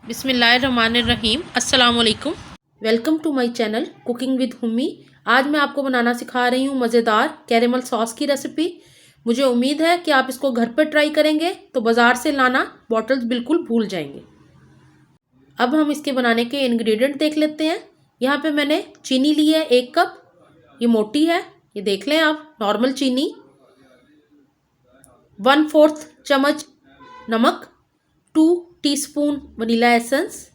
बिस्मिल्लाहिर्रहमानिर्रहीम। अस्सलाम वालेकुम। Welcome to my channel cooking with Hummi. आज मैं आपको बनाना सिखा रही हूँ मज़ेदार कैरेमल सॉस की रेसिपी। मुझे उम्मीद है कि आप इसको घर पर ट्राई करेंगे तो बाज़ार से लाना बॉटल्स बिल्कुल भूल जाएंगे। अब हम इसके बनाने के इंग्रेडिएंट देख लेते हैं। यहाँ पे मैंने चीनी ली है 1 कप। ये मोटी है, ये देख लें आप, नॉर्मल चीनी। 1/4 चम्मच नमक, 2 टीस्पून वनीला एसेंस।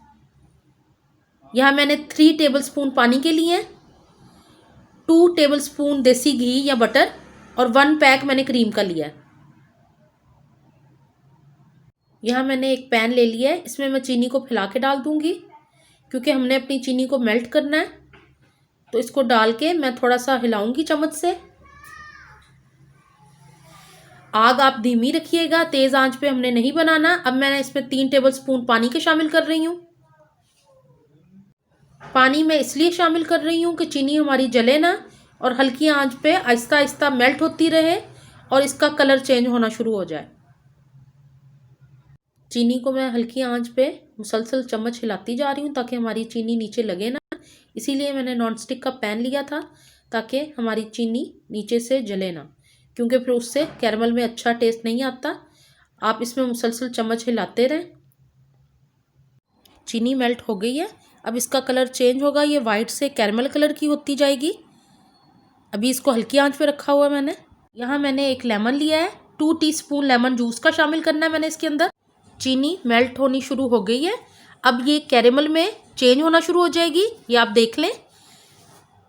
यहाँ मैंने 3 टेबलस्पून पानी के लिए हैं, 2 टेबलस्पून देसी घी या बटर और 1 पैक मैंने क्रीम का लिया है। यहाँ मैंने एक पैन ले लिया है, इसमें मैं चीनी को फैला के डाल दूंगी क्योंकि हमने अपनी चीनी को मेल्ट करना है। तो इसको डाल के मैं थोड़ा सा हिलाऊंगी चम्मच से। आग आप धीमी रखिएगा, तेज़ आंच पे हमने नहीं बनाना। अब मैं इसमें 3 टेबलस्पून पानी के शामिल कर रही हूँ। पानी मैं इसलिए शामिल कर रही हूँ कि चीनी हमारी जले ना और हल्की आंच पे आहिस्ता आहिस्ता मेल्ट होती रहे और इसका कलर चेंज होना शुरू हो जाए। चीनी को मैं हल्की आंच पे मुसलसल चम्मच हिलाती जा रही हूँ ताकि हमारी चीनी नीचे लगे ना। इसीलिए मैंने नॉन स्टिक का पैन लिया था ताकि हमारी चीनी नीचे से जले ना, क्योंकि फिर उससे कैरमल में अच्छा टेस्ट नहीं आता। आप इसमें मुसलसल चम्मच हिलाते रहें। चीनी मेल्ट हो गई है, अब इसका कलर चेंज होगा, ये वाइट से कैरमल कलर की होती जाएगी। अभी इसको हल्की आंच पे रखा हुआ है मैंने। यहाँ मैंने एक लेमन लिया है, 2 टीस्पून लेमन जूस का शामिल करना है मैंने इसके अंदर। चीनी मेल्ट होनी शुरू हो गई है, अब ये कैरमल में चेंज होना शुरू हो जाएगी। ये आप देख लें,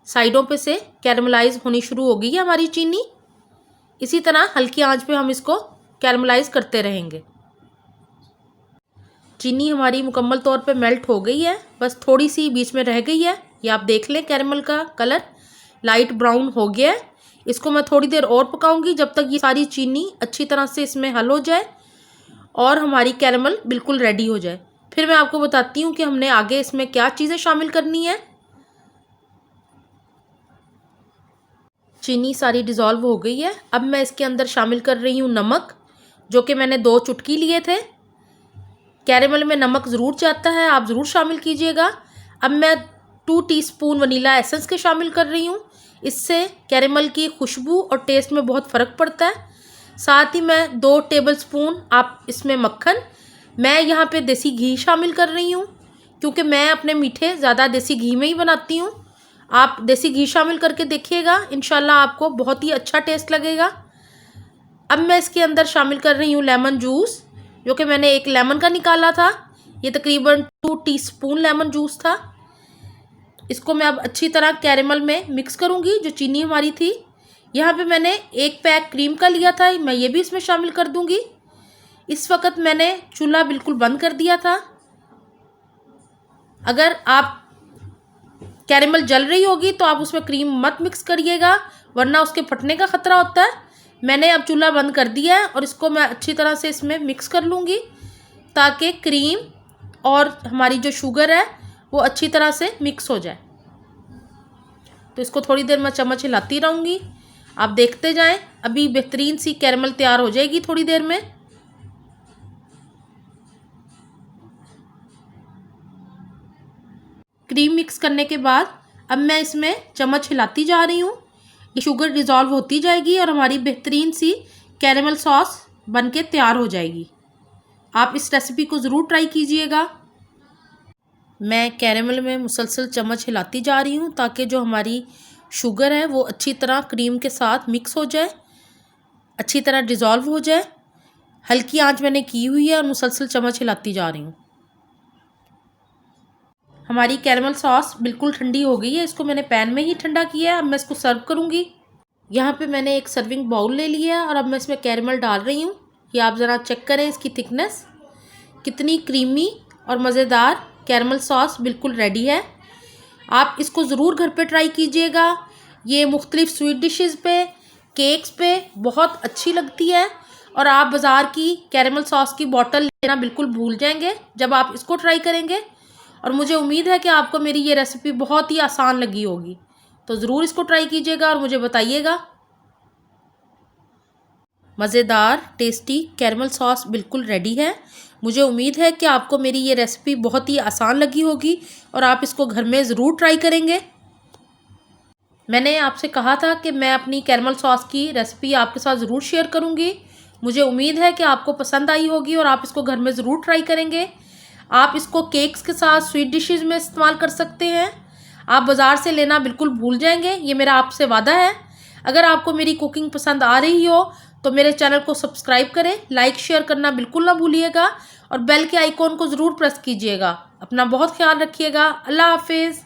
साइडों पे से कैरमलाइज होनी शुरू हो गई है हमारी चीनी। इसी तरह हल्की आंच पे हम इसको कैरमलाइज करते रहेंगे। चीनी हमारी मुकम्मल तौर पे मेल्ट हो गई है, बस थोड़ी सी बीच में रह गई है। ये आप देख लें, कैरमल का कलर लाइट ब्राउन हो गया है। इसको मैं थोड़ी देर और पकाऊंगी जब तक ये सारी चीनी अच्छी तरह से इसमें हल हो जाए और हमारी कैरमल बिल्कुल रेडी हो जाए। फिर मैं आपको बताती हूँ कि हमने आगे इसमें क्या चीज़ें शामिल करनी है। चीनी सारी डिज़ोल्व हो गई है। अब मैं इसके अंदर शामिल कर रही हूँ नमक, जो कि मैंने 2 चुटकी लिए थे। कैरेमल में नमक ज़रूर जाता है, आप ज़रूर शामिल कीजिएगा। अब मैं 2 टीस्पून वनीला एसेंस के शामिल कर रही हूँ। इससे कैरेमल की खुशबू और टेस्ट में बहुत फ़र्क पड़ता है। साथ ही मैं 2 टेबलस्पून आप इसमें मक्खन, मैं यहाँ पे देसी घी शामिल कर रही हूँ क्योंकि मैं अपने मीठे ज़्यादा देसी घी में ही बनाती हूँ। आप देसी घी शामिल करके देखिएगा, इंशाल्लाह आपको बहुत ही अच्छा टेस्ट लगेगा। अब मैं इसके अंदर शामिल कर रही हूँ लेमन जूस, जो कि मैंने एक लेमन का निकाला था। ये तकरीबन 2 टीस्पून लेमन जूस था। इसको मैं अब अच्छी तरह कैरेमल में मिक्स करूँगी, जो चीनी हमारी थी। यहाँ पे मैंने 1 पैक क्रीम का लिया था, मैं ये भी इसमें शामिल कर दूँगी। इस वक्त मैंने चूल्हा बिल्कुल बंद कर दिया था। अगर आप कैरेमल जल रही होगी तो आप उसमें क्रीम मत मिक्स करिएगा, वरना उसके फटने का ख़तरा होता है। मैंने अब चूल्हा बंद कर दिया है और इसको मैं अच्छी तरह से इसमें मिक्स कर लूँगी ताकि क्रीम और हमारी जो शुगर है वो अच्छी तरह से मिक्स हो जाए। तो इसको थोड़ी देर मैं चम्मच हिलाती रहूँगी, आप देखते जाएं। अभी बेहतरीन सी कैरेमल तैयार हो जाएगी थोड़ी देर में। क्रीम मिक्स करने के बाद अब मैं इसमें चम्मच हिलाती जा रही हूँ। ये शुगर डिज़ोल्व होती जाएगी और हमारी बेहतरीन सी कैरेमल सॉस बनके तैयार हो जाएगी। आप इस रेसिपी को ज़रूर ट्राई कीजिएगा। मैं कैरेमल में मुसलसल चम्मच हिलाती जा रही हूँ ताकि जो हमारी शुगर है वो अच्छी तरह क्रीम के साथ मिक्स हो जाए, अच्छी तरह डिज़ोल्व हो जाए। हल्की आंच मैंने की हुई है और मुसलसल चम्मच हिलाती जा रही हूँ। हमारी कैरेमल सॉस बिल्कुल ठंडी हो गई है, इसको मैंने पैन में ही ठंडा किया है। अब मैं इसको सर्व करूँगी। यहाँ पे मैंने एक सर्विंग बाउल ले लिया है और अब मैं इसमें कैरेमल डाल रही हूँ। ये आप ज़रा चेक करें इसकी थिकनेस, कितनी क्रीमी और मज़ेदार कैरेमल सॉस बिल्कुल रेडी है। आप इसको ज़रूर घर पे ट्राई कीजिएगा। ये मुख्तलिफ़ स्वीट डिशेज़ पे, केक्स पे बहुत अच्छी लगती है और आप बाज़ार की कैरेमल सॉस की बॉटल लेना बिल्कुल भूल जाएंगे जब आप इसको ट्राई करेंगे। और मुझे उम्मीद है कि आपको मेरी ये रेसिपी बहुत ही आसान लगी होगी, तो ज़रूर इसको ट्राई कीजिएगा और मुझे बताइएगा। मज़ेदार टेस्टी कैरेमल सॉस बिल्कुल रेडी है। मुझे उम्मीद है कि आपको मेरी ये रेसिपी बहुत ही आसान लगी होगी और आप इसको घर में ज़रूर ट्राई करेंगे। मैंने आपसे कहा था कि मैं अपनी कैरमल सॉस की रेसिपी आपके साथ ज़रूर शेयर करूँगी। मुझे उम्मीद है कि आपको पसंद आई होगी और आप इसको घर में ज़रूर ट्राई करेंगे। आप इसको केक्स के साथ, स्वीट डिशेज़ में इस्तेमाल कर सकते हैं। आप बाज़ार से लेना बिल्कुल भूल जाएंगे, ये मेरा आपसे वादा है। अगर आपको मेरी कुकिंग पसंद आ रही हो तो मेरे चैनल को सब्सक्राइब करें, लाइक शेयर करना बिल्कुल ना भूलिएगा और बेल के आइकॉन को ज़रूर प्रेस कीजिएगा। अपना बहुत ख्याल रखिएगा। अल्लाह हाफिज़।